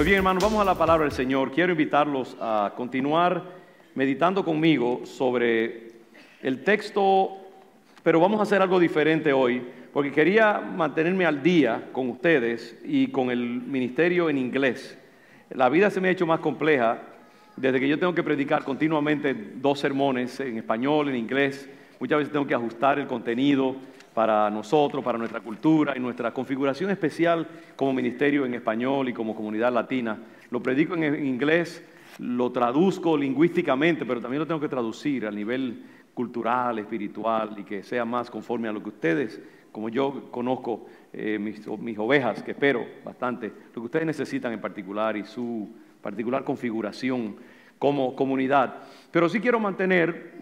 Pues bien, hermanos, vamos a la palabra del Señor. Quiero invitarlos a continuar meditando conmigo sobre el texto, pero vamos a hacer algo diferente hoy, porque quería mantenerme al día con ustedes y con el ministerio en inglés. La vida se me ha hecho más compleja desde que yo tengo que predicar continuamente 2 sermones en español, en inglés. Muchas veces tengo que ajustar el contenido para nosotros, para nuestra cultura y nuestra configuración especial como ministerio en español y como comunidad latina. Lo predico en inglés, lo traduzco lingüísticamente, pero también lo tengo que traducir a nivel cultural, espiritual y que sea más conforme a lo que ustedes, como yo conozco mis ovejas, que espero bastante, lo que ustedes necesitan en particular y su particular configuración como comunidad. Pero sí quiero mantener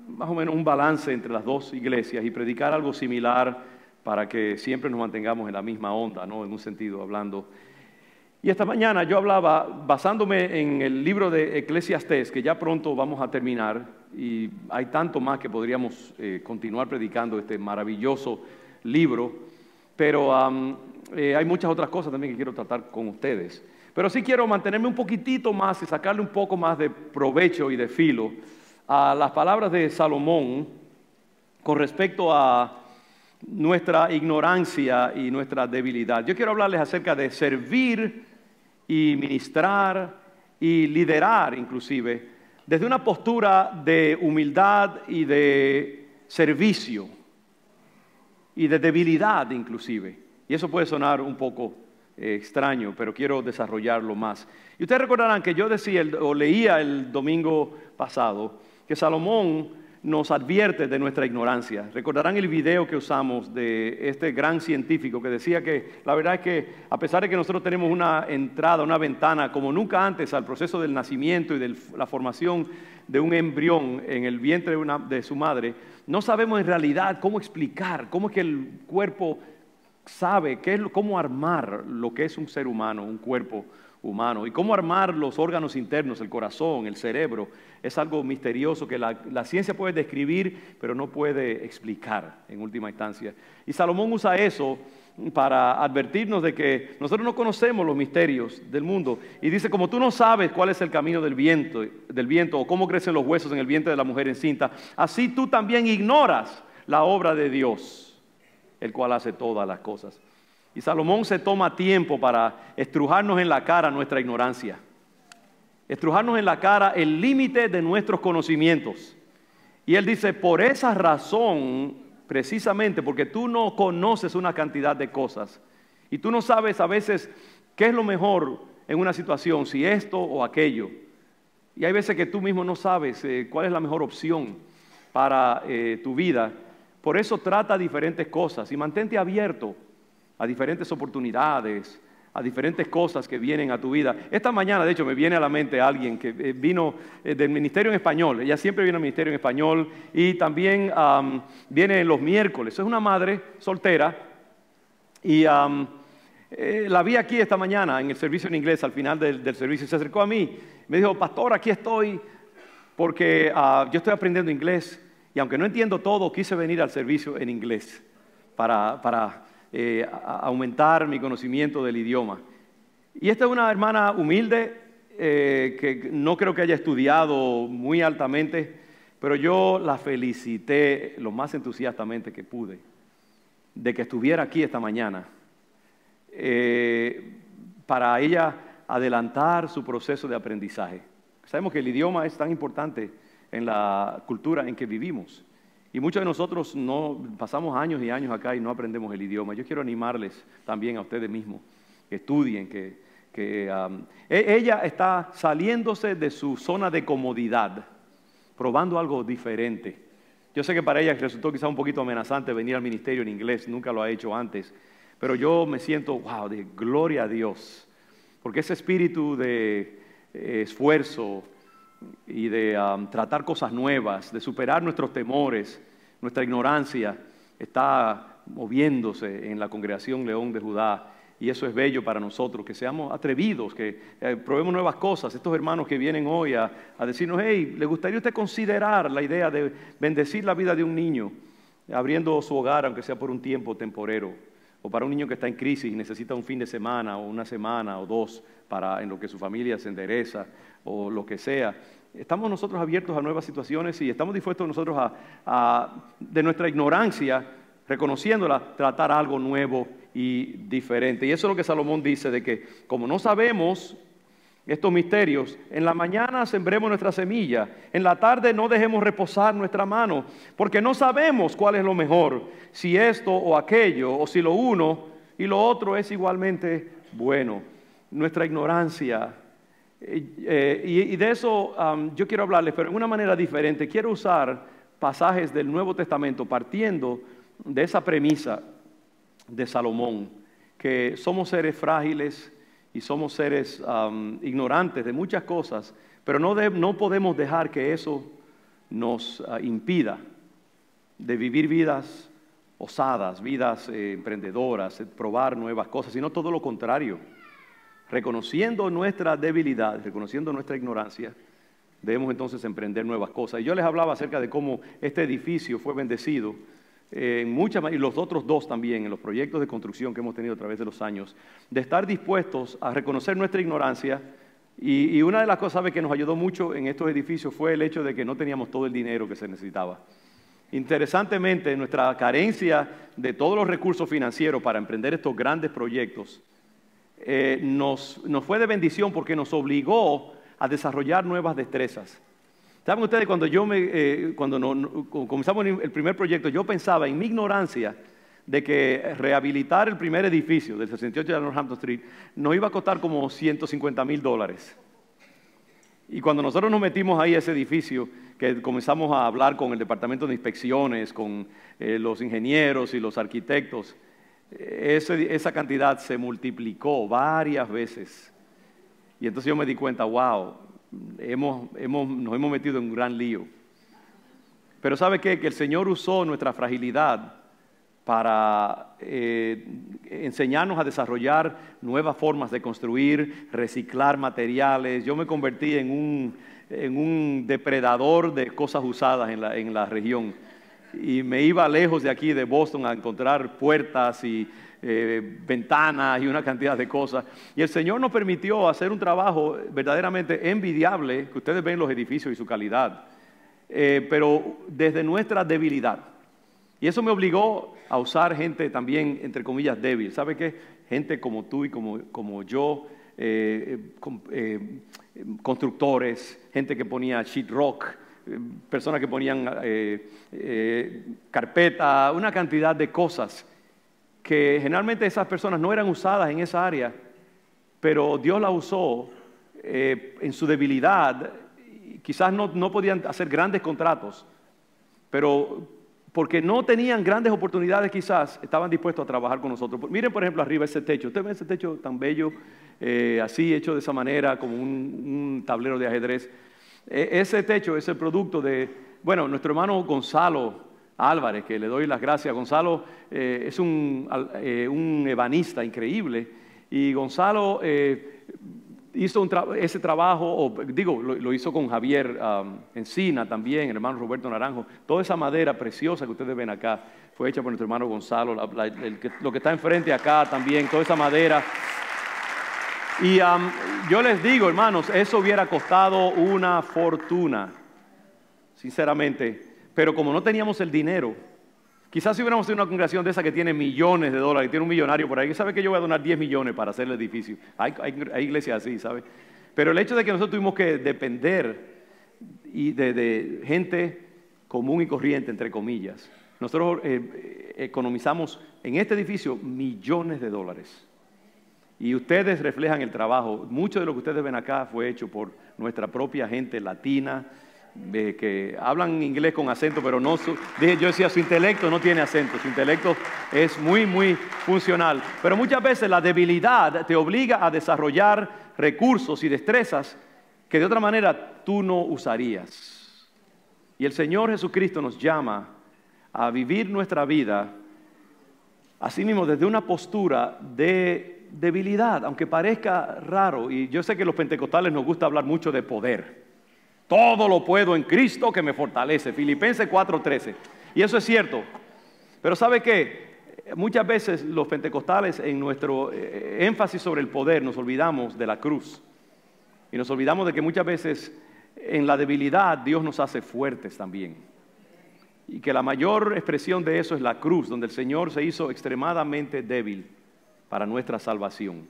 más o menos un balance entre las 2 iglesias y predicar algo similar para que siempre nos mantengamos en la misma onda, ¿no? En un sentido hablando. Y esta mañana yo hablaba basándome en el libro de Eclesiastés, que ya pronto vamos a terminar, y hay tanto más que podríamos continuar predicando este maravilloso libro, pero hay muchas otras cosas también que quiero tratar con ustedes. Pero sí quiero mantenerme un poquitito más y sacarle un poco más de provecho y de filo a las palabras de Salomón con respecto a nuestra ignorancia y nuestra debilidad. Yo quiero hablarles acerca de servir y ministrar y liderar inclusive desde una postura de humildad y de servicio y de debilidad inclusive. Y eso puede sonar un poco extraño, pero quiero desarrollarlo más. Y ustedes recordarán que yo decía o leía el domingo pasado que Salomón nos advierte de nuestra ignorancia. Recordarán el video que usamos de este gran científico que decía que la verdad es que a pesar de que nosotros tenemos una entrada, una ventana como nunca antes al proceso del nacimiento y de la formación de un embrión en el vientre de su madre, no sabemos en realidad cómo explicar, cómo es que el cuerpo sabe cómo armar lo que es un ser humano, un cuerpo humano, y cómo armar los órganos internos, el corazón, el cerebro. Es algo misterioso que la ciencia puede describir, pero no puede explicar en última instancia. Y Salomón usa eso para advertirnos de que nosotros no conocemos los misterios del mundo. Y dice, como tú no sabes cuál es el camino del viento o cómo crecen los huesos en el vientre de la mujer encinta, así tú también ignoras la obra de Dios, el cual hace todas las cosas. Y Salomón se toma tiempo para estrujarnos en la cara nuestra ignorancia, estrujarnos en la cara el límite de nuestros conocimientos. Y él dice, por esa razón, precisamente porque tú no conoces una cantidad de cosas y tú no sabes a veces qué es lo mejor en una situación, si esto o aquello. Y hay veces que tú mismo no sabes cuál es la mejor opción para tu vida. Por eso trata diferentes cosas y mantente abierto a diferentes oportunidades, a diferentes cosas que vienen a tu vida. Esta mañana, de hecho, me viene a la mente alguien que vino del Ministerio en Español. Ella siempre viene al Ministerio en Español y también viene los miércoles. Es una madre soltera y la vi aquí esta mañana en el servicio en inglés, al final del servicio. Se acercó a mí, me dijo, pastor, aquí estoy porque yo estoy aprendiendo inglés y aunque no entiendo todo, quise venir al servicio en inglés para aumentar mi conocimiento del idioma. Y esta es una hermana humilde que no creo que haya estudiado muy altamente, pero yo la felicité lo más entusiastamente que pude de que estuviera aquí esta mañana para ella adelantar su proceso de aprendizaje. Sabemos que el idioma es tan importante en la cultura en que vivimos. Y muchos de nosotros no pasamos años y años acá y no aprendemos el idioma. Yo quiero animarles también a ustedes mismos que estudien, ella está saliéndose de su zona de comodidad, probando algo diferente. Yo sé que para ella resultó quizá un poquito amenazante venir al ministerio en inglés, nunca lo ha hecho antes, pero yo me siento, wow, de gloria a Dios, porque ese espíritu de esfuerzo y de tratar cosas nuevas, de superar nuestros temores, nuestra ignorancia, está moviéndose en la congregación León de Judá. Y eso es bello para nosotros, que seamos atrevidos, que probemos nuevas cosas. Estos hermanos que vienen hoy a decirnos, hey, ¿le gustaría usted considerar la idea de bendecir la vida de un niño, abriendo su hogar, aunque sea por un tiempo temporero? o para un niño que está en crisis y necesita un fin de semana o una semana o dos en lo que su familia se endereza o lo que sea. Estamos nosotros abiertos a nuevas situaciones y estamos dispuestos nosotros de nuestra ignorancia, reconociéndola, tratar algo nuevo y diferente. Y eso es lo que Salomón dice, de que como no sabemos estos misterios, en la mañana sembremos nuestra semilla, en la tarde no dejemos reposar nuestra mano, porque no sabemos cuál es lo mejor, si esto o aquello, o si lo uno y lo otro es igualmente bueno. Nuestra ignorancia, y de eso yo quiero hablarles, pero de una manera diferente. Quiero usar pasajes del Nuevo Testamento partiendo de esa premisa de Salomón, que somos seres frágiles y somos seres ignorantes de muchas cosas, pero no podemos dejar que eso nos impida de vivir vidas osadas, vidas emprendedoras, probar nuevas cosas, sino todo lo contrario. Reconociendo nuestra debilidad, reconociendo nuestra ignorancia, debemos entonces emprender nuevas cosas. Y yo les hablaba acerca de cómo este edificio fue bendecido en muchas, y los otros dos también, en los proyectos de construcción que hemos tenido a través de los años, de estar dispuestos a reconocer nuestra ignorancia. Y una de las cosas, ¿sabe?, que nos ayudó mucho en estos edificios fue el hecho de que no teníamos todo el dinero que se necesitaba. Interesantemente, nuestra carencia de todos los recursos financieros para emprender estos grandes proyectos nos fue de bendición, porque nos obligó a desarrollar nuevas destrezas. ¿Saben ustedes? Cuando comenzamos el primer proyecto, yo pensaba en mi ignorancia de que rehabilitar el primer edificio del 68 de Northampton Street nos iba a costar como $150,000. Y cuando nosotros nos metimos ahí a ese edificio, que comenzamos a hablar con el departamento de inspecciones, con los ingenieros y los arquitectos, esa cantidad se multiplicó varias veces. Y entonces yo me di cuenta, wow, nos hemos metido en un gran lío. Pero ¿sabe qué? Que el Señor usó nuestra fragilidad para enseñarnos a desarrollar nuevas formas de construir, reciclar materiales. Yo me convertí en un depredador de cosas usadas en la región. Y me iba lejos de aquí, de Boston, a encontrar puertas y ventanas y una cantidad de cosas. Y el Señor nos permitió hacer un trabajo verdaderamente envidiable, que ustedes ven los edificios y su calidad, pero desde nuestra debilidad. Y eso me obligó a usar gente también, entre comillas, débil. ¿Sabe qué? Gente como tú y como yo, constructores, gente que ponía sheetrock, personas que ponían carpeta, una cantidad de cosas que generalmente esas personas no eran usadas en esa área, pero Dios la usó en su debilidad. Quizás no podían hacer grandes contratos, pero porque no tenían grandes oportunidades, quizás estaban dispuestos a trabajar con nosotros. Miren, por ejemplo, arriba ese techo. ¿Usted ve ese techo tan bello, así hecho de esa manera, como un tablero de ajedrez? Ese techo es el producto de, nuestro hermano Gonzalo Álvarez, que le doy las gracias. Gonzalo es un ebanista increíble, y Gonzalo hizo ese trabajo, lo hizo con Javier Encina también, el hermano Roberto Naranjo. Toda esa madera preciosa que ustedes ven acá fue hecha por nuestro hermano Gonzalo. Lo que está enfrente acá también, toda esa madera. Y yo les digo, hermanos, eso hubiera costado una fortuna, sinceramente. Pero como no teníamos el dinero, quizás si hubiéramos tenido una congregación de esa que tiene millones de dólares, que tiene un millonario por ahí, que sabe que yo voy a donar 10 millones para hacer el edificio. Hay iglesias así, ¿sabe? Pero el hecho de que nosotros tuvimos que depender de gente común y corriente, entre comillas, nosotros economizamos en este edificio millones de dólares. Y ustedes reflejan el trabajo. Mucho de lo que ustedes ven acá fue hecho por nuestra propia gente latina, que hablan inglés con acento, pero no yo decía, su intelecto no tiene acento, su intelecto es muy, muy funcional. Pero muchas veces la debilidad te obliga a desarrollar recursos y destrezas que de otra manera tú no usarías. Y el Señor Jesucristo nos llama a vivir nuestra vida, así mismo, desde una postura de debilidad, aunque parezca raro. Y yo sé que a los pentecostales nos gusta hablar mucho de poder. Todo lo puedo en Cristo que me fortalece. Filipenses 4:13. Y eso es cierto. Pero ¿sabe qué? Muchas veces los pentecostales en nuestro énfasis sobre el poder nos olvidamos de la cruz. Y nos olvidamos de que muchas veces en la debilidad Dios nos hace fuertes también. Y que la mayor expresión de eso es la cruz, donde el Señor se hizo extremadamente débil para nuestra salvación.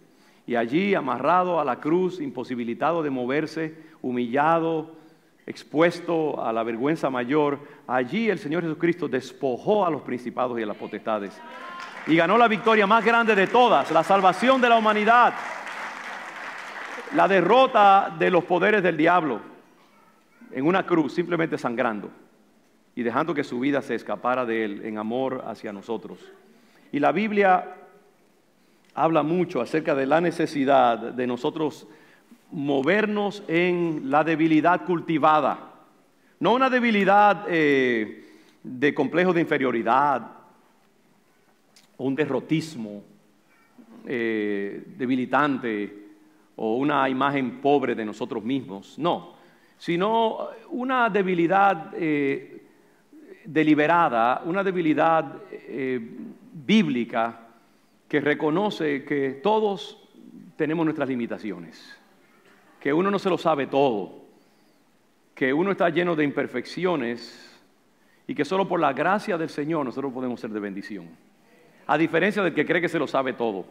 Y allí, amarrado a la cruz, imposibilitado de moverse, humillado, expuesto a la vergüenza mayor, allí el Señor Jesucristo despojó a los principados y a las potestades y ganó la victoria más grande de todas, la salvación de la humanidad, la derrota de los poderes del diablo en una cruz, simplemente sangrando y dejando que su vida se escapara de él en amor hacia nosotros. Y la Biblia habla mucho acerca de la necesidad de nosotros movernos en la debilidad cultivada, no una debilidad de complejo de inferioridad o un derrotismo debilitante o una imagen pobre de nosotros mismos, no, sino una debilidad deliberada, una debilidad bíblica que reconoce que todos tenemos nuestras limitaciones, que uno no se lo sabe todo, que uno está lleno de imperfecciones y que solo por la gracia del Señor nosotros podemos ser de bendición. A diferencia del que cree que se lo sabe todo,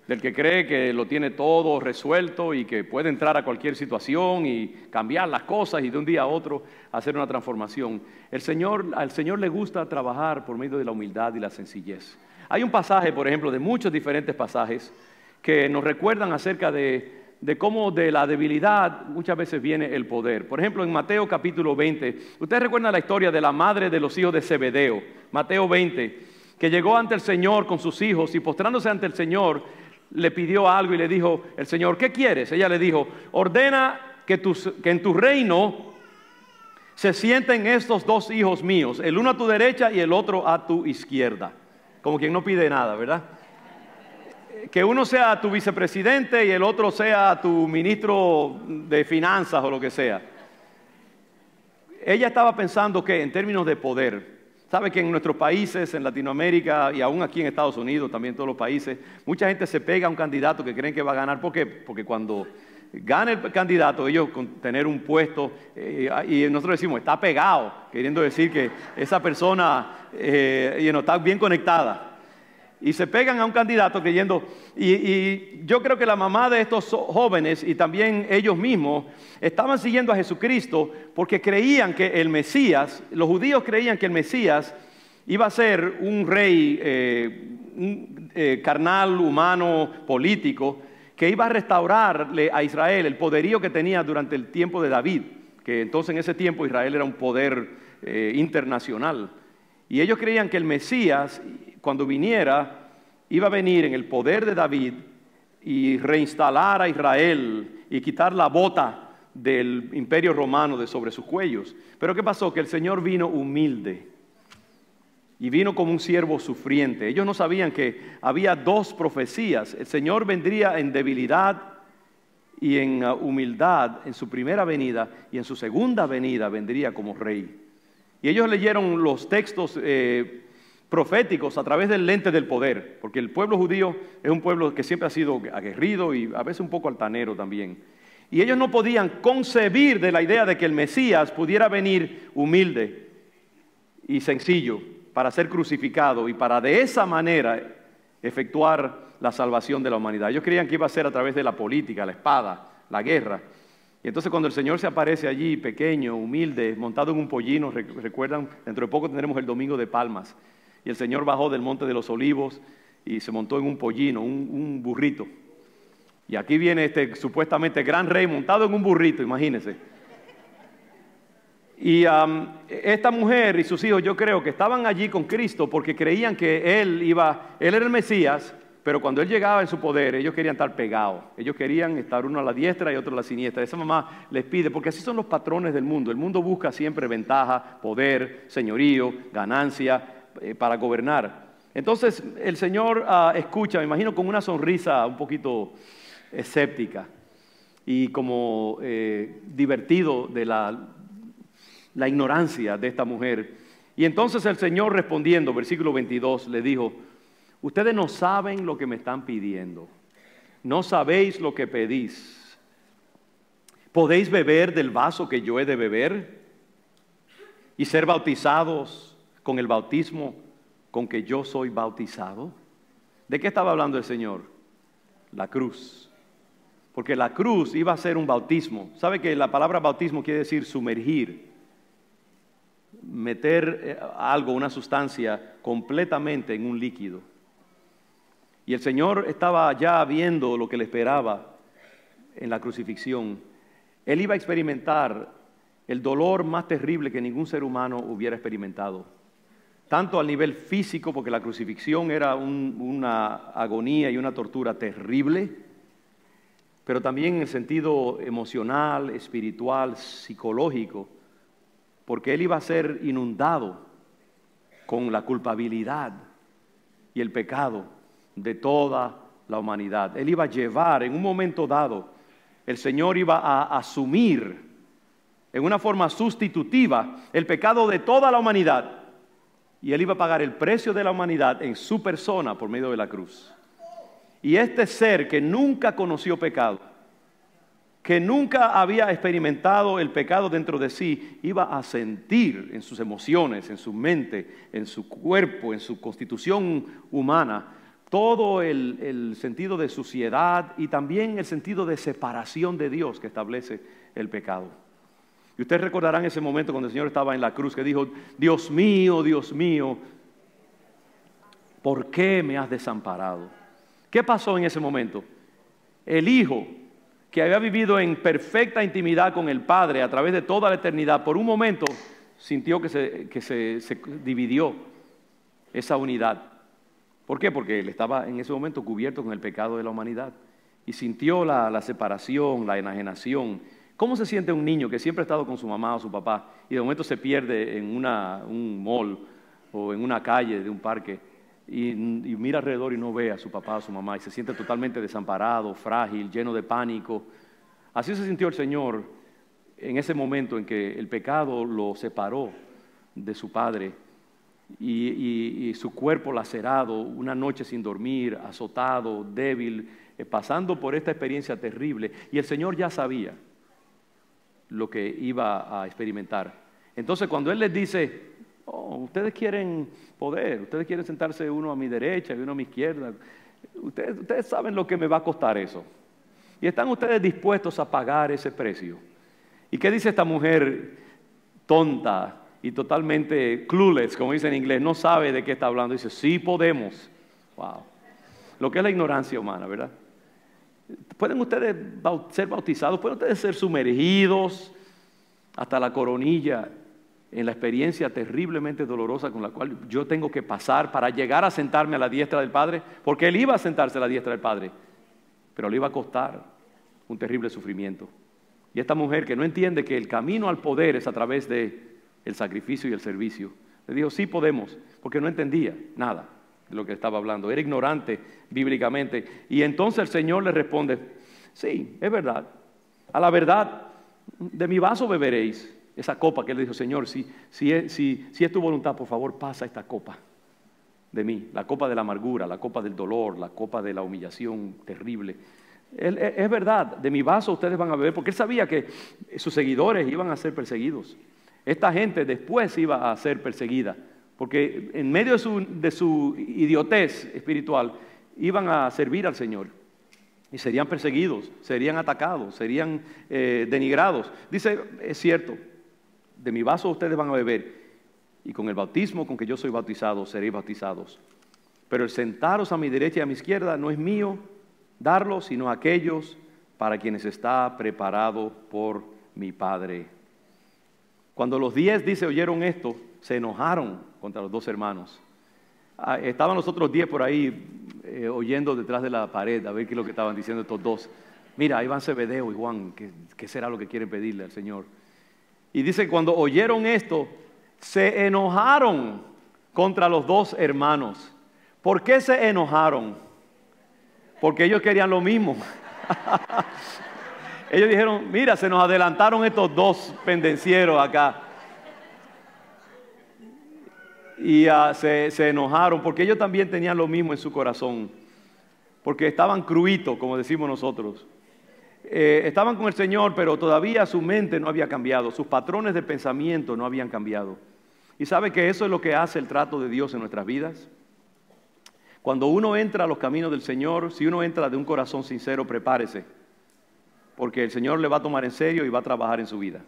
del que cree que lo tiene todo resuelto y que puede entrar a cualquier situación y cambiar las cosas y de un día a otro hacer una transformación. Al Señor le gusta trabajar por medio de la humildad y la sencillez. Hay un pasaje, por ejemplo, de muchos diferentes pasajes que nos recuerdan acerca de cómo de la debilidad muchas veces viene el poder. Por ejemplo, en Mateo capítulo 20, ustedes recuerdan la historia de la madre de los hijos de Zebedeo, Mateo 20, que llegó ante el Señor con sus hijos y postrándose ante el Señor, le pidió algo y le dijo, el Señor, ¿qué quieres? Ella le dijo, ordena que en tu reino se sienten estos dos hijos míos, el uno a tu derecha y el otro a tu izquierda. Como quien no pide nada, ¿verdad? Que uno sea tu vicepresidente y el otro sea tu ministro de finanzas o lo que sea. Ella estaba pensando que en términos de poder, sabe que en nuestros países, en Latinoamérica y aún aquí en Estados Unidos, también en todos los países, mucha gente se pega a un candidato que creen que va a ganar. ¿Por qué? Porque cuando gana el candidato, ellos con tener un puesto, y nosotros decimos, está pegado, queriendo decir que esa persona está bien conectada. Y se pegan a un candidato creyendo, y yo creo que la mamá de estos jóvenes y también ellos mismos estaban siguiendo a Jesucristo porque creían que el Mesías, los judíos creían que el Mesías iba a ser un rey carnal, humano, político, que iba a restaurarle a Israel el poderío que tenía durante el tiempo de David, que entonces en ese tiempo Israel era un poder internacional. Y ellos creían que el Mesías, cuando viniera, iba a venir en el poder de David y reinstalar a Israel y quitar la bota del imperio romano de sobre sus cuellos. Pero ¿qué pasó? Que el Señor vino humilde y vino como un siervo sufriente. Ellos no sabían que había dos profecías. El Señor vendría en debilidad y en humildad en su primera venida, y en su segunda venida vendría como rey. Y ellos leyeron los textos proféticos a través del lente del poder, porque el pueblo judío es un pueblo que siempre ha sido aguerrido y a veces un poco altanero también. Y ellos no podían concebir de la idea de que el Mesías pudiera venir humilde y sencillo para ser crucificado y para de esa manera efectuar la salvación de la humanidad. Ellos creían que iba a ser a través de la política, la espada, la guerra. Y entonces cuando el Señor se aparece allí, pequeño, humilde, montado en un pollino, recuerdan, dentro de poco tendremos el Domingo de Palmas, y el Señor bajó del Monte de los Olivos y se montó en un pollino, un burrito. Y aquí viene este supuestamente gran rey montado en un burrito, imagínense. Y esta mujer y sus hijos, yo creo que estaban allí con Cristo porque creían que Él era el Mesías, pero cuando Él llegaba en su poder, ellos querían estar pegados. Ellos querían estar uno a la diestra y otro a la siniestra. Esa mamá les pide, porque así son los patrones del mundo. El mundo busca siempre ventaja, poder, señorío, ganancia para gobernar. Entonces el Señor escucha, me imagino con una sonrisa un poquito escéptica y como divertido de la ignorancia de esta mujer. Y entonces el Señor respondiendo, versículo 22, le dijo, ustedes no saben lo que me están pidiendo, no sabéis lo que pedís. ¿Podéis beber del vaso que yo he de beber y ser bautizados con el bautismo con que yo soy bautizado? ¿De qué estaba hablando el Señor? La cruz. Porque la cruz iba a ser un bautismo. ¿Sabe que la palabra bautismo quiere decir sumergir? Meter algo, una sustancia, completamente en un líquido. Y el Señor estaba ya viendo lo que le esperaba en la crucifixión. Él iba a experimentar el dolor más terrible que ningún ser humano hubiera experimentado. Tanto al nivel físico, porque la crucifixión era una agonía y una tortura terrible, pero también en el sentido emocional, espiritual, psicológico, porque él iba a ser inundado con la culpabilidad y el pecado de toda la humanidad. Él iba a llevar, en un momento dado, el Señor iba a asumir en una forma sustitutiva el pecado de toda la humanidad. Y Él iba a pagar el precio de la humanidad en su persona por medio de la cruz. Y este ser que nunca conoció pecado, que nunca había experimentado el pecado dentro de sí, iba a sentir en sus emociones, en su mente, en su cuerpo, en su constitución humana, todo el sentido de suciedad y también el sentido de separación de Dios que establece el pecado. Y ustedes recordarán ese momento cuando el Señor estaba en la cruz que dijo, Dios mío, ¿por qué me has desamparado? ¿Qué pasó en ese momento? El Hijo, que había vivido en perfecta intimidad con el Padre a través de toda la eternidad, por un momento sintió que se dividió esa unidad. ¿Por qué? Porque él estaba en ese momento cubierto con el pecado de la humanidad y sintió la separación, la enajenación. ¿Cómo se siente un niño que siempre ha estado con su mamá o su papá y de momento se pierde en un mall o en una calle de un parque y mira alrededor y no ve a su papá o su mamá y se siente totalmente desamparado, frágil, lleno de pánico? Así se sintió el Señor en ese momento en que el pecado lo separó de su Padre y su cuerpo lacerado, una noche sin dormir, azotado, débil, pasando por esta experiencia terrible. Y el Señor ya sabía lo que iba a experimentar. Entonces cuando Él les dice, ustedes quieren poder, ustedes quieren sentarse uno a mi derecha y uno a mi izquierda, ustedes saben lo que me va a costar eso. Y están ustedes dispuestos a pagar ese precio. ¿Y qué dice esta mujer tonta y totalmente clueless, como dice en inglés? No sabe de qué está hablando. Dice, sí podemos. Wow. Lo que es la ignorancia humana, ¿verdad? ¿Pueden ustedes ser bautizados? ¿Pueden ustedes ser sumergidos hasta la coronilla en la experiencia terriblemente dolorosa con la cual yo tengo que pasar para llegar a sentarme a la diestra del Padre? Porque Él iba a sentarse a la diestra del Padre, pero le iba a costar un terrible sufrimiento. Y esta mujer que no entiende que el camino al poder es a través del sacrificio y el servicio, le dijo, sí podemos, porque no entendía nada de lo que estaba hablando, era ignorante bíblicamente. Y entonces el Señor le responde, sí, es verdad, a la verdad de mi vaso beberéis. Esa copa que él dijo, Señor, si es tu voluntad, por favor pasa esta copa de mí, la copa de la amargura, la copa del dolor, la copa de la humillación terrible. Es verdad, de mi vaso ustedes van a beber, porque él sabía que sus seguidores iban a ser perseguidos. Esta gente después iba a ser perseguida, porque en medio de su idiotez espiritual iban a servir al Señor y serían perseguidos, serían atacados, serían denigrados. Dice, es cierto, de mi vaso ustedes van a beber y con el bautismo con que yo soy bautizado seréis bautizados. Pero el sentaros a mi derecha y a mi izquierda no es mío darlo, sino a aquellos para quienes está preparado por mi Padre. Cuando los 10, dice, oyeron esto, se enojaron contra los dos hermanos. Estaban los otros 10 por ahí oyendo detrás de la pared a ver qué es lo que estaban diciendo estos dos. Mira, ahí van Zebedeo y Juan, ¿qué será lo que quieren pedirle al Señor? Y dice, cuando oyeron esto, se enojaron contra los dos hermanos. ¿Por qué se enojaron? Porque ellos querían lo mismo. Ellos dijeron, mira, se nos adelantaron estos dos pendencieros acá. y se enojaron porque ellos también tenían lo mismo en su corazón, porque estaban cruitos, como decimos nosotros. Estaban con el Señor, pero todavía su mente no había cambiado, sus patrones de pensamiento no habían cambiado. ¿Y sabe que eso es lo que hace el trato de Dios en nuestras vidas? Cuando uno entra a los caminos del Señor, si uno entra de un corazón sincero, prepárese, porque el Señor le va a tomar en serio y va a trabajar en su vida.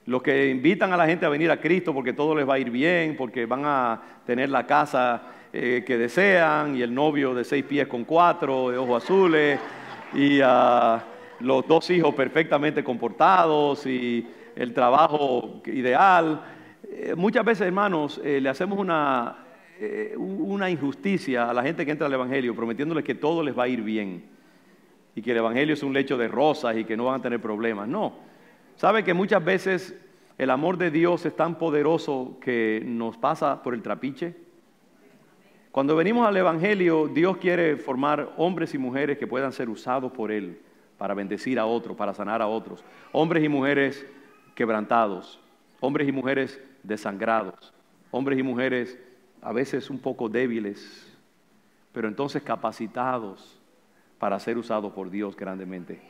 Los que invitan a la gente a venir a Cristo porque todo les va a ir bien, porque van a tener la casa que desean, y el novio de 6 pies con 4, de ojos azules, y los 2 hijos perfectamente comportados, y el trabajo ideal. Muchas veces, hermanos, le hacemos una injusticia a la gente que entra al Evangelio, prometiéndoles que todo les va a ir bien, y que el Evangelio es un lecho de rosas y que no van a tener problemas. No. ¿Sabe que muchas veces el amor de Dios es tan poderoso que nos pasa por el trapiche? Cuando venimos al Evangelio, Dios quiere formar hombres y mujeres que puedan ser usados por Él para bendecir a otros, para sanar a otros. Hombres y mujeres quebrantados, hombres y mujeres desangrados, hombres y mujeres a veces un poco débiles, pero entonces capacitados para ser usados por Dios grandemente.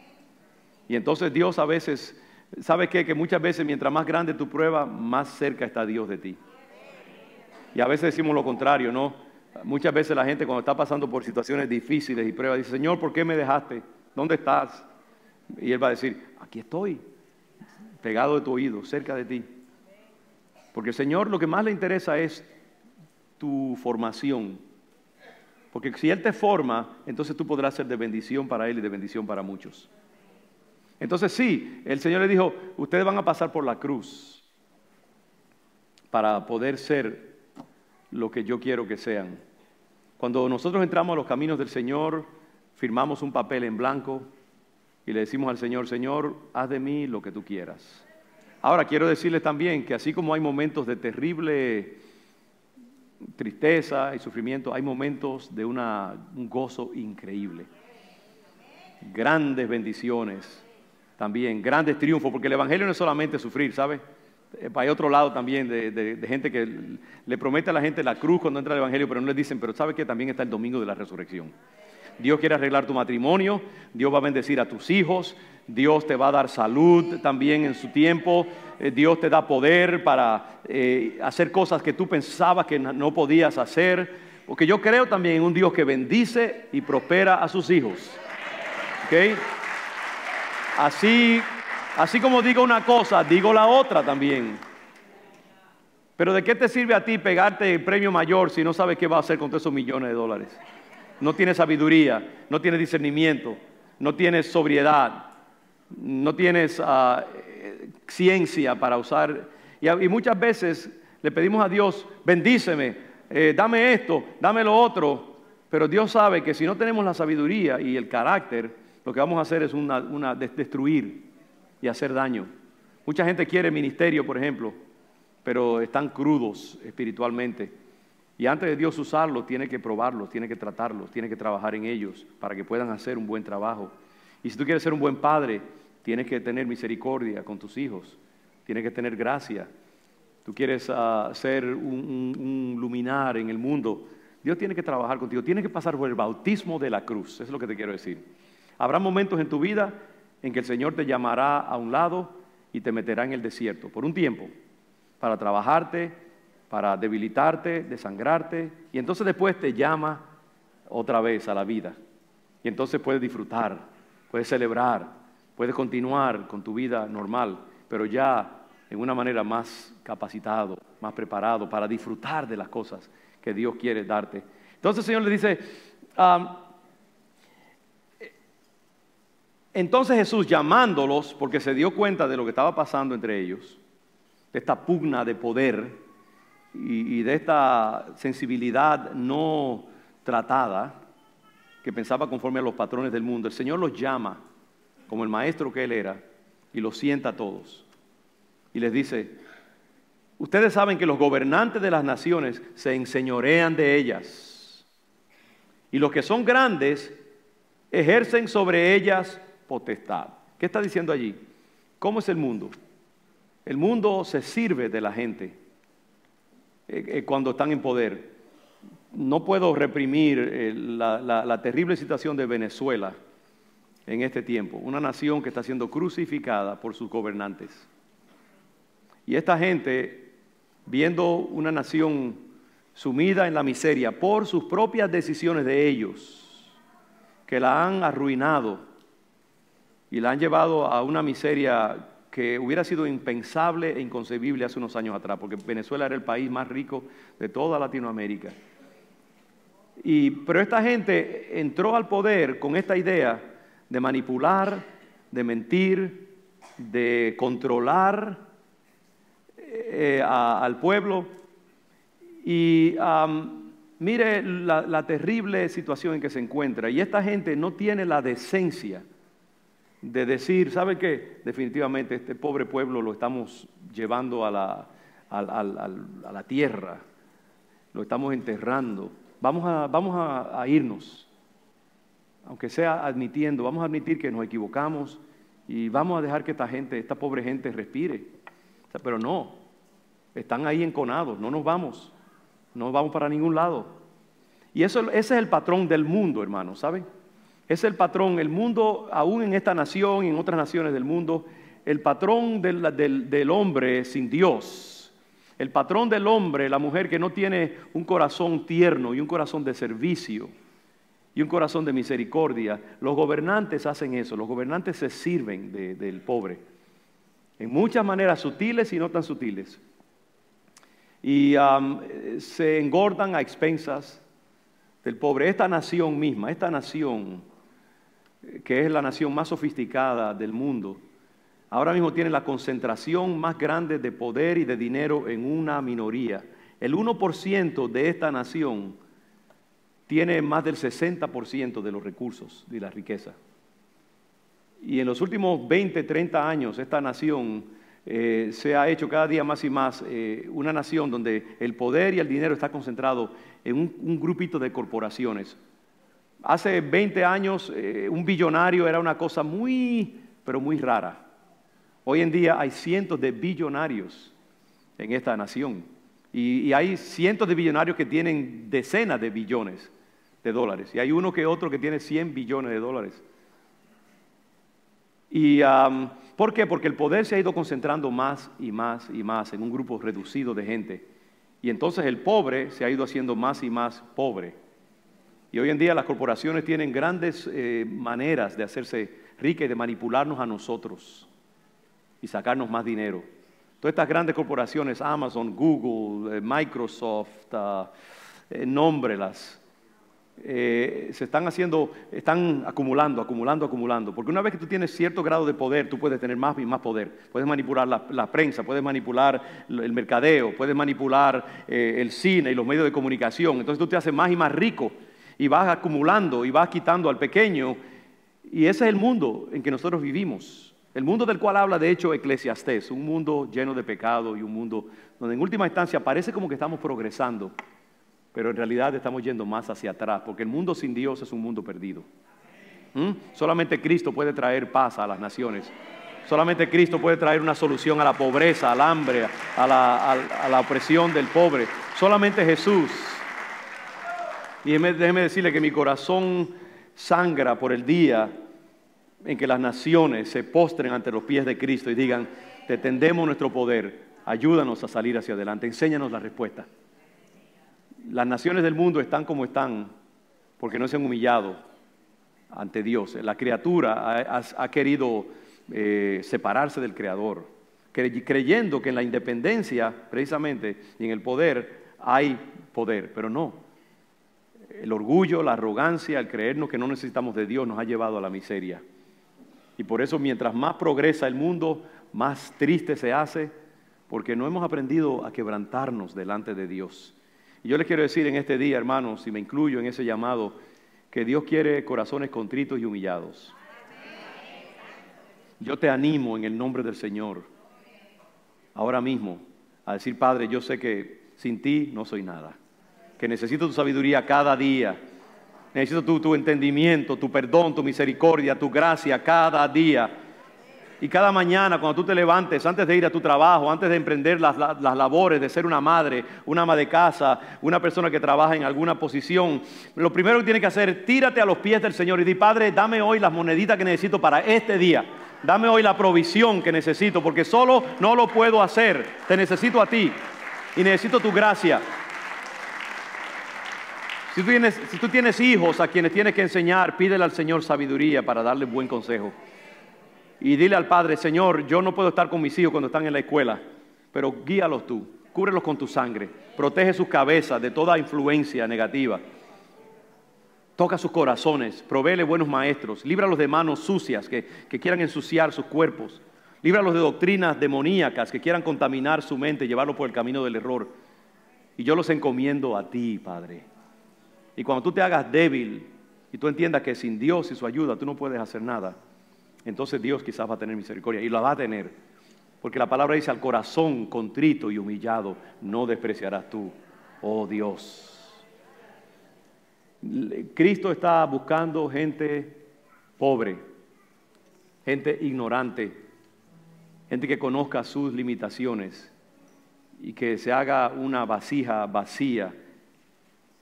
Y entonces Dios a veces, ¿sabe qué? Que muchas veces mientras más grande tu prueba, más cerca está Dios de ti. Y a veces decimos lo contrario, ¿no? Muchas veces la gente cuando está pasando por situaciones difíciles y pruebas dice: Señor, ¿por qué me dejaste? ¿Dónde estás? Y Él va a decir: aquí estoy, pegado de tu oído, cerca de ti. Porque el Señor lo que más le interesa es tu formación. Porque si Él te forma, entonces tú podrás ser de bendición para Él y de bendición para muchos. Entonces sí, el Señor le dijo: ustedes van a pasar por la cruz para poder ser lo que yo quiero que sean. Cuando nosotros entramos a los caminos del Señor, firmamos un papel en blanco y le decimos al Señor: Señor, haz de mí lo que tú quieras. Ahora quiero decirles también que así como hay momentos de terrible tristeza y sufrimiento, hay momentos de un gozo increíble. Grandes bendiciones también, grandes triunfos, porque el Evangelio no es solamente sufrir, ¿sabe? Hay otro lado también de gente que le promete a la gente la cruz cuando entra al Evangelio, pero no les dicen: pero ¿sabe qué? También está el domingo de la resurrección. Dios quiere arreglar tu matrimonio, Dios va a bendecir a tus hijos, Dios te va a dar salud también en su tiempo, Dios te da poder para hacer cosas que tú pensabas que no podías hacer, porque yo creo también en un Dios que bendice y prospera a sus hijos. ¿Okay? Así como digo una cosa, digo la otra también. Pero ¿de qué te sirve a ti pegarte el premio mayor si no sabes qué va a hacer con todos esos millones de dólares? No tienes sabiduría, no tienes discernimiento, no tienes sobriedad, no tienes ciencia para usar. Y muchas veces le pedimos a Dios: bendíceme, dame esto, dame lo otro. Pero Dios sabe que si no tenemos la sabiduría y el carácter, lo que vamos a hacer es destruir y hacer daño. Mucha gente quiere ministerio, por ejemplo, pero están crudos espiritualmente. Y antes de Dios usarlos, tiene que probarlos, tiene que tratarlos, tiene que trabajar en ellos para que puedan hacer un buen trabajo. Y si tú quieres ser un buen padre, tienes que tener misericordia con tus hijos, tienes que tener gracia. Tú quieres ser un luminar en el mundo, Dios tiene que trabajar contigo, tiene que pasar por el bautismo de la cruz. Eso es lo que te quiero decir. Habrá momentos en tu vida en que el Señor te llamará a un lado y te meterá en el desierto por un tiempo para trabajarte, para debilitarte, desangrarte, y entonces después te llama otra vez a la vida. Y entonces puedes disfrutar, puedes celebrar, puedes continuar con tu vida normal, pero ya en una manera más capacitado, más preparado para disfrutar de las cosas que Dios quiere darte. Entonces el Señor le dice, entonces Jesús, llamándolos, porque se dio cuenta de lo que estaba pasando entre ellos, de esta pugna de poder y de esta sensibilidad no tratada, que pensaba conforme a los patrones del mundo, el Señor los llama, como el maestro que Él era, y los sienta a todos. Y les dice, ustedes saben que los gobernantes de las naciones se enseñorean de ellas, y los que son grandes ejercen sobre ellas potestad. ¿Qué está diciendo allí? ¿Cómo es el mundo? El mundo se sirve de la gente. cuando están en poder. No puedo reprimir la terrible situación de Venezuela en este tiempo, una nación que está siendo crucificada por sus gobernantes. Y esta gente, viendo una nación sumida en la miseria por sus propias decisiones de ellos, que la han arruinado y la han llevado a una miseria que hubiera sido impensable e inconcebible hace unos años atrás, porque Venezuela era el país más rico de toda Latinoamérica. Pero esta gente entró al poder con esta idea de manipular, de mentir, de controlar al pueblo. Y mire la terrible situación en que se encuentra. Y esta gente no tiene la decencia de decir, ¿sabe qué? Definitivamente este pobre pueblo lo estamos llevando a la tierra, lo estamos enterrando. Vamos a irnos, aunque sea admitiendo, vamos a admitir que nos equivocamos y vamos a dejar que esta pobre gente respire. O sea, pero no, están ahí enconados, no vamos para ningún lado. Y ese es el patrón del mundo, hermanos, ¿saben? Es el patrón, el mundo, aún en esta nación y en otras naciones del mundo, el patrón del hombre sin Dios. El patrón del hombre, la mujer que no tiene un corazón tierno y un corazón de servicio y un corazón de misericordia. Los gobernantes hacen eso, los gobernantes se sirven del pobre en muchas maneras sutiles y no tan sutiles. Y se engordan a expensas del pobre. Esta nación misma, esta nación que es la nación más sofisticada del mundo, ahora mismo tiene la concentración más grande de poder y de dinero en una minoría. El 1% de esta nación tiene más del 60% de los recursos y la riqueza. Y en los últimos 20, 30 años esta nación se ha hecho cada día más y más una nación donde el poder y el dinero está concentrado en un grupito de corporaciones. Hace 20 años un billonario era una cosa pero muy rara. Hoy en día hay cientos de billonarios en esta nación y hay cientos de billonarios que tienen decenas de billones de dólares y hay uno que otro que tiene 100 billones de dólares. Y ¿por qué? Porque el poder se ha ido concentrando más y más y más en un grupo reducido de gente y entonces el pobre se ha ido haciendo más y más pobre. Y hoy en día las corporaciones tienen grandes maneras de hacerse ricas y de manipularnos a nosotros y sacarnos más dinero. Todas estas grandes corporaciones, Amazon, Google, Microsoft, nómbrelas, están acumulando, porque una vez que tú tienes cierto grado de poder, tú puedes tener más y más poder. Puedes manipular la prensa, puedes manipular el mercadeo, puedes manipular el cine y los medios de comunicación. Entonces tú te haces más y más rico y vas acumulando y vas quitando al pequeño. Y ese es el mundo en que nosotros vivimos. El mundo del cual habla de hecho Eclesiastés, un mundo lleno de pecado y un mundo donde en última instancia parece como que estamos progresando, pero en realidad estamos yendo más hacia atrás, porque el mundo sin Dios es un mundo perdido. Solamente Cristo puede traer paz a las naciones. Solamente Cristo puede traer una solución a la pobreza, al hambre, a la opresión del pobre. Solamente Jesús. Y déjeme decirle que mi corazón sangra por el día en que las naciones se postren ante los pies de Cristo y digan, te tendemos nuestro poder, ayúdanos a salir hacia adelante, enséñanos la respuesta. Las naciones del mundo están como están porque no se han humillado ante Dios. La criatura ha querido separarse del Creador, creyendo que en la independencia, precisamente, y en el poder, hay poder, pero no. El orgullo, la arrogancia, el creernos que no necesitamos de Dios nos ha llevado a la miseria. Y por eso mientras más progresa el mundo, más triste se hace, porque no hemos aprendido a quebrantarnos delante de Dios. Y yo les quiero decir en este día, hermanos, y me incluyo en ese llamado, que Dios quiere corazones contritos y humillados. Yo te animo en el nombre del Señor, ahora mismo, a decir, Padre, yo sé que sin ti no soy nada, que necesito tu sabiduría cada día. Necesito tu entendimiento, tu perdón, tu misericordia, tu gracia cada día. Y cada mañana cuando tú te levantes, antes de ir a tu trabajo, antes de emprender las labores de ser una madre, una ama de casa, una persona que trabaja en alguna posición, lo primero que tienes que hacer es tírate a los pies del Señor y di, Padre, dame hoy las moneditas que necesito para este día. Dame hoy la provisión que necesito, porque solo no lo puedo hacer. Te necesito a ti y necesito tu gracia. Si tú tienes hijos a quienes tienes que enseñar, pídele al Señor sabiduría para darle buen consejo. Y dile al Padre, Señor, yo no puedo estar con mis hijos cuando están en la escuela, pero guíalos tú, cúbrelos con tu sangre, protege sus cabezas de toda influencia negativa. Toca sus corazones, provéele buenos maestros, líbralos de manos sucias que quieran ensuciar sus cuerpos, líbralos de doctrinas demoníacas que quieran contaminar su mente y llevarlos por el camino del error. Y yo los encomiendo a ti, Padre. Y cuando tú te hagas débil y tú entiendas que sin Dios y su ayuda tú no puedes hacer nada, entonces Dios quizás va a tener misericordia, y la va a tener, porque la palabra dice, al corazón contrito y humillado no despreciarás tú, oh Dios. Cristo está buscando gente pobre, gente ignorante, gente que conozca sus limitaciones y que se haga una vasija vacía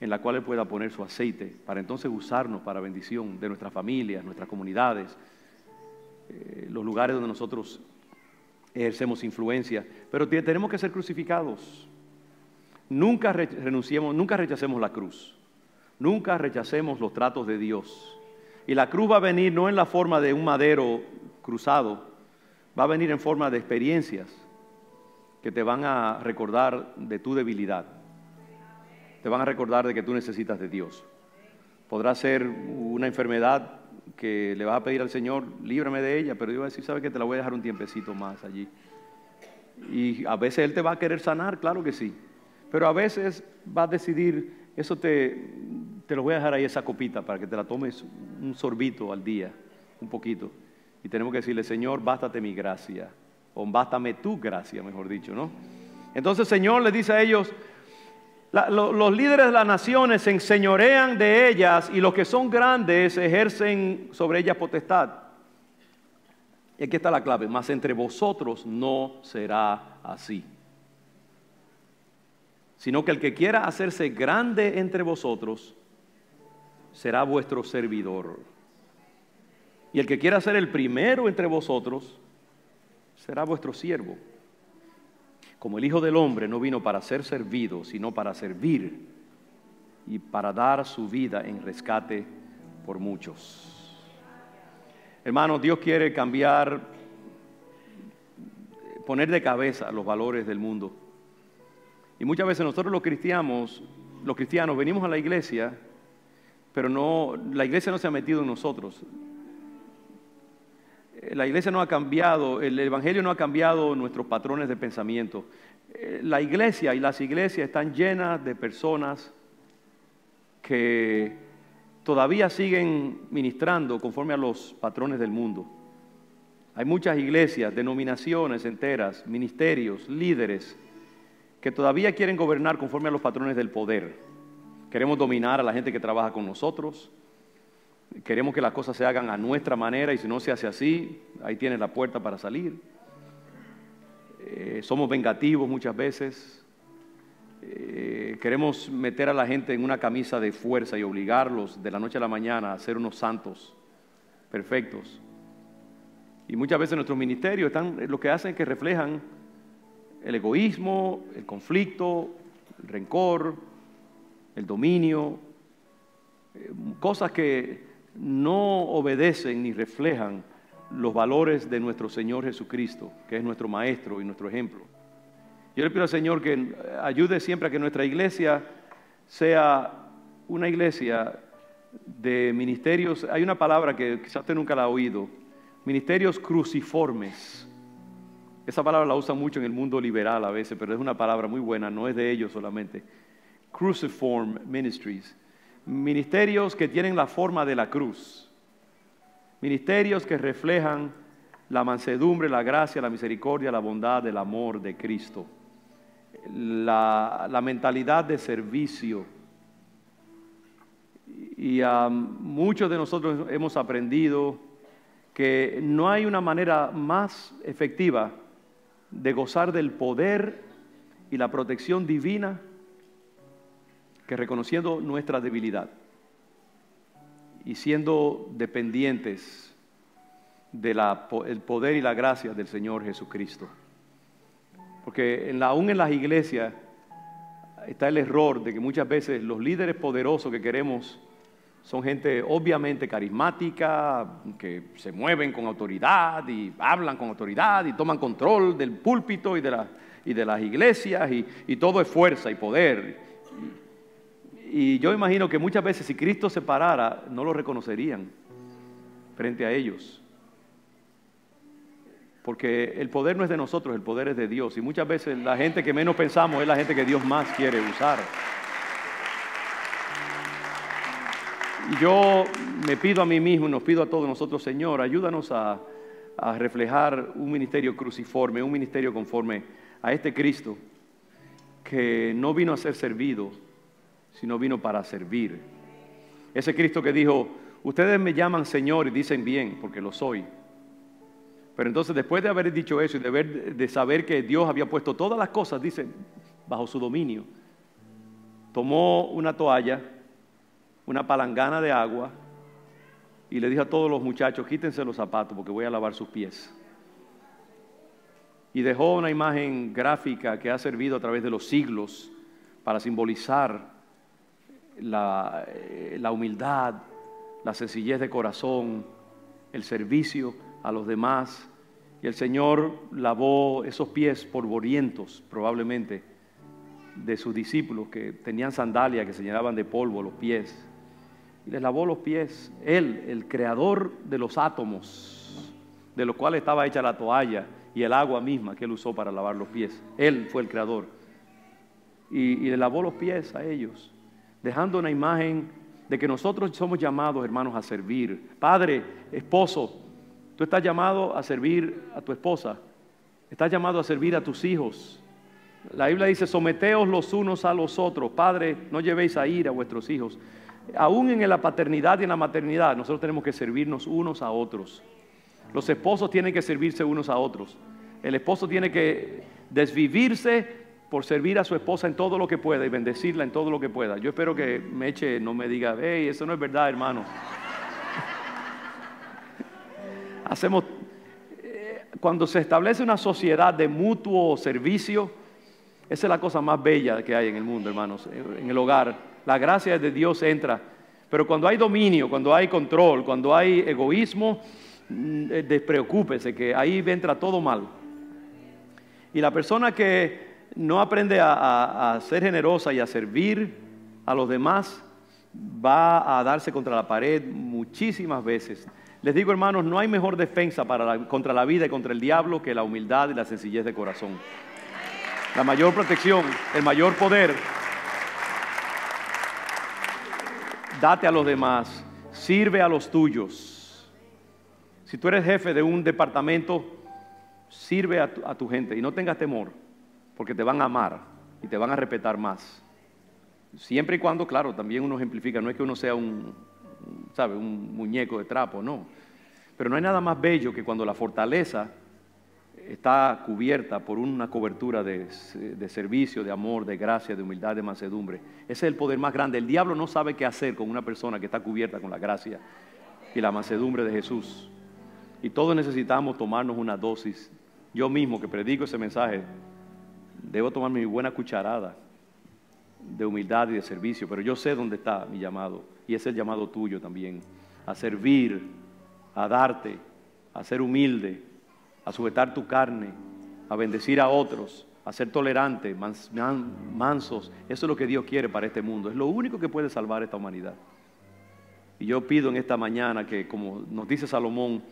en la cual Él pueda poner su aceite para entonces usarnos para bendición de nuestras familias, nuestras comunidades, los lugares donde nosotros ejercemos influencia. Pero tenemos que ser crucificados. Nunca renunciemos, nunca rechacemos la cruz. Nunca rechacemos los tratos de Dios. Y la cruz va a venir no en la forma de un madero cruzado, va a venir en forma de experiencias que te van a recordar de tu debilidad. Te van a recordar de que tú necesitas de Dios. Podrá ser una enfermedad que le vas a pedir al Señor, líbrame de ella, pero Dios va a decir, ¿sabe qué? Te la voy a dejar un tiempecito más allí. Y a veces Él te va a querer sanar, claro que sí. Pero a veces va a decidir, eso te lo voy a dejar ahí esa copita para que te la tomes un sorbito al día, un poquito. Y tenemos que decirle, Señor, bástate mi gracia, o bástame tu gracia, mejor dicho, ¿no? Entonces el Señor les dice a ellos, los líderes de las naciones se enseñorean de ellas y los que son grandes ejercen sobre ellas potestad. Y aquí está la clave, mas entre vosotros no será así. Sino que el que quiera hacerse grande entre vosotros será vuestro servidor. Y el que quiera ser el primero entre vosotros será vuestro siervo. Como el Hijo del Hombre no vino para ser servido, sino para servir y para dar su vida en rescate por muchos. Hermanos, Dios quiere cambiar, poner de cabeza los valores del mundo. Y muchas veces nosotros los cristianos venimos a la iglesia, pero la iglesia no se ha metido en nosotros. La iglesia no ha cambiado, el evangelio no ha cambiado nuestros patrones de pensamiento. La iglesia y las iglesias están llenas de personas que todavía siguen ministrando conforme a los patrones del mundo. Hay muchas iglesias, denominaciones enteras, ministerios, líderes que todavía quieren gobernar conforme a los patrones del poder. Queremos dominar a la gente que trabaja con nosotros. Queremos que las cosas se hagan a nuestra manera y si no se hace así, ahí tienes la puerta para salir. Somos vengativos muchas veces. Queremos meter a la gente en una camisa de fuerza y obligarlos de la noche a la mañana a ser unos santos perfectos. Y muchas veces nuestros ministerios lo que hacen es que reflejan el egoísmo, el conflicto, el rencor, el dominio, cosas que no obedecen ni reflejan los valores de nuestro Señor Jesucristo, que es nuestro Maestro y nuestro ejemplo. Yo le pido al Señor que ayude siempre a que nuestra iglesia sea una iglesia de ministerios. Hay una palabra que quizás usted nunca la ha oído, ministerios cruciformes. Esa palabra la usan mucho en el mundo liberal a veces, pero es una palabra muy buena, no es de ellos solamente. Cruciform ministries. Ministerios que tienen la forma de la cruz. Ministerios que reflejan la mansedumbre, la gracia, la misericordia, la bondad, el amor de Cristo. La mentalidad de servicio. Y muchos de nosotros hemos aprendido que no hay una manera más efectiva de gozar del poder y la protección divina que reconociendo nuestra debilidad y siendo dependientes del poder y la gracia del Señor Jesucristo. Porque aún en las iglesias está el error de que muchas veces los líderes poderosos que queremos son gente obviamente carismática, que se mueven con autoridad y hablan con autoridad y toman control del púlpito y de las iglesias y todo es fuerza y poder. Y yo imagino que muchas veces si Cristo se parara, no lo reconocerían frente a ellos. Porque el poder no es de nosotros, el poder es de Dios. Y muchas veces la gente que menos pensamos es la gente que Dios más quiere usar. Y yo me pido a mí mismo y nos pido a todos nosotros, Señor, ayúdanos a reflejar un ministerio cruciforme, un ministerio conforme a este Cristo que no vino a ser servido, sino vino para servir. Ese Cristo que dijo, ustedes me llaman Señor y dicen bien, porque lo soy. Pero entonces después de haber dicho eso y de saber que Dios había puesto todas las cosas, dice, bajo su dominio, tomó una toalla, una palangana de agua y le dijo a todos los muchachos, quítense los zapatos porque voy a lavar sus pies. Y dejó una imagen gráfica que ha servido a través de los siglos para simbolizar la humildad, la sencillez de corazón, el servicio a los demás. Y el Señor lavó esos pies polvorientos, probablemente, de sus discípulos que tenían sandalias que se llenaban de polvo los pies. Y les lavó los pies. Él, el creador de los átomos, de los cuales estaba hecha la toalla y el agua misma que él usó para lavar los pies. Él fue el creador. Y le lavó los pies a ellos, dejando una imagen de que nosotros somos llamados, hermanos, a servir. Padre, esposo, tú estás llamado a servir a tu esposa, estás llamado a servir a tus hijos. La Biblia dice, someteos los unos a los otros. Padre, no llevéis a ira a vuestros hijos. Aún en la paternidad y en la maternidad, nosotros tenemos que servirnos unos a otros. Los esposos tienen que servirse unos a otros. El esposo tiene que desvivirse por servir a su esposa en todo lo que pueda y bendecirla en todo lo que pueda. Yo espero que Meche no me diga, hey, eso no es verdad, hermano. Cuando se establece una sociedad de mutuo servicio, esa es la cosa más bella que hay en el mundo, hermanos, en el hogar. La gracia de Dios entra. Pero cuando hay dominio, cuando hay control, cuando hay egoísmo, despreocúpese que ahí entra todo mal. Y la persona que no aprende a ser generosa y a servir a los demás, va a darse contra la pared muchísimas veces. Les digo, hermanos, no hay mejor defensa contra la vida y contra el diablo que la humildad y la sencillez de corazón. La mayor protección, el mayor poder. Date a los demás, sirve a los tuyos. Si tú eres jefe de un departamento, sirve a tu gente y no tengas temor, porque te van a amar y te van a respetar más. Siempre y cuando, claro, también uno ejemplifica, no es que uno sea un muñeco de trapo, no. Pero no hay nada más bello que cuando la fortaleza está cubierta por una cobertura de servicio, de amor, de gracia, de humildad, de mansedumbre. Ese es el poder más grande. El diablo no sabe qué hacer con una persona que está cubierta con la gracia y la mansedumbre de Jesús. Y todos necesitamos tomarnos una dosis. Yo mismo que predico ese mensaje, debo tomarme mi buena cucharada de humildad y de servicio, pero yo sé dónde está mi llamado, y es el llamado tuyo también, a servir, a darte, a ser humilde, a sujetar tu carne, a bendecir a otros, a ser tolerante, mansos. Eso es lo que Dios quiere para este mundo. Es lo único que puede salvar esta humanidad. Y yo pido en esta mañana que, como nos dice Salomón,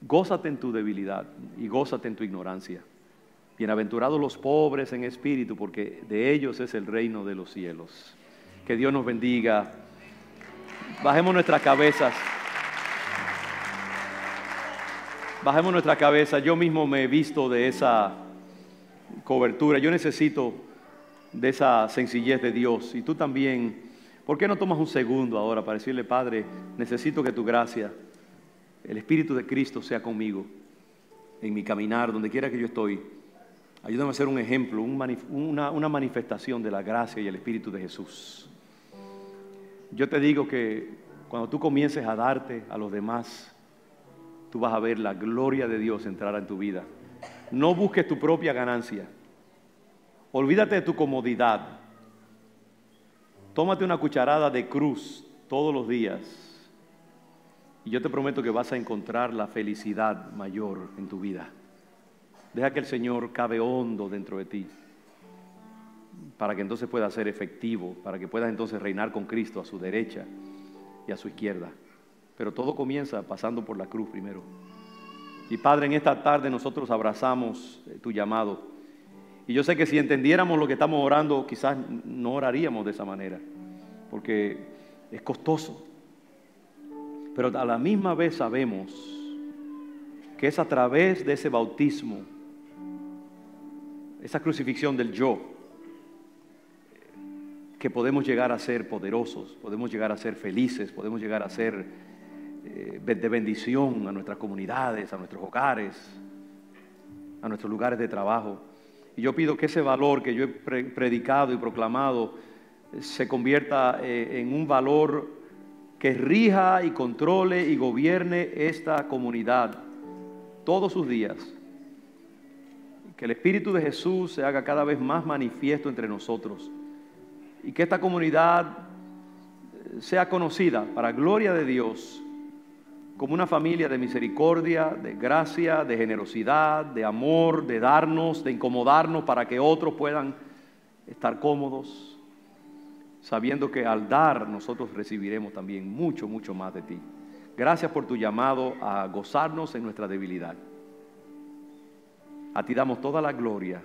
gózate en tu debilidad y gózate en tu ignorancia. Bienaventurados los pobres en espíritu, porque de ellos es el reino de los cielos. Que Dios nos bendiga. Bajemos nuestras cabezas. Bajemos nuestra cabeza. Yo mismo me he visto de esa cobertura. Yo necesito de esa sencillez de Dios. Y tú también. ¿Por qué no tomas un segundo ahora para decirle, Padre, necesito que tu gracia el Espíritu de Cristo sea conmigo en mi caminar, donde quiera que yo estoy. Ayúdame a ser un ejemplo, una manifestación de la gracia y el Espíritu de Jesús. Yo te digo que cuando tú comiences a darte a los demás, tú vas a ver la gloria de Dios entrar en tu vida. No busques tu propia ganancia. Olvídate de tu comodidad. Tómate una cucharada de cruz todos los días y yo te prometo que vas a encontrar la felicidad mayor en tu vida. Deja que el Señor cabe hondo dentro de ti para que entonces pueda ser efectivo, para que puedas entonces reinar con Cristo a su derecha y a su izquierda. Pero todo comienza pasando por la cruz primero. Y Padre, en esta tarde nosotros abrazamos tu llamado. Y yo sé que si entendiéramos lo que estamos orando, quizás no oraríamos de esa manera, porque es costoso. Pero a la misma vez sabemos que es a través de ese bautismo, esa crucifixión del yo, que podemos llegar a ser poderosos, podemos llegar a ser felices, podemos llegar a ser de bendición a nuestras comunidades, a nuestros hogares, a nuestros lugares de trabajo. Y yo pido que ese valor que yo he predicado y proclamado se convierta en un valor que rija y controle y gobierne esta comunidad todos sus días. Que el Espíritu de Jesús se haga cada vez más manifiesto entre nosotros y que esta comunidad sea conocida para gloria de Dios como una familia de misericordia, de gracia, de generosidad, de amor, de darnos, de incomodarnos para que otros puedan estar cómodos, sabiendo que al dar nosotros recibiremos también mucho, mucho más de ti. Gracias por tu llamado a gozarnos en nuestra debilidad. A ti damos toda la gloria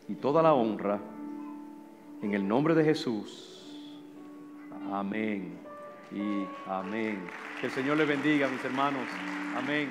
y toda la honra en el nombre de Jesús. Amén y amén. Que el Señor les bendiga, mis hermanos. Amén.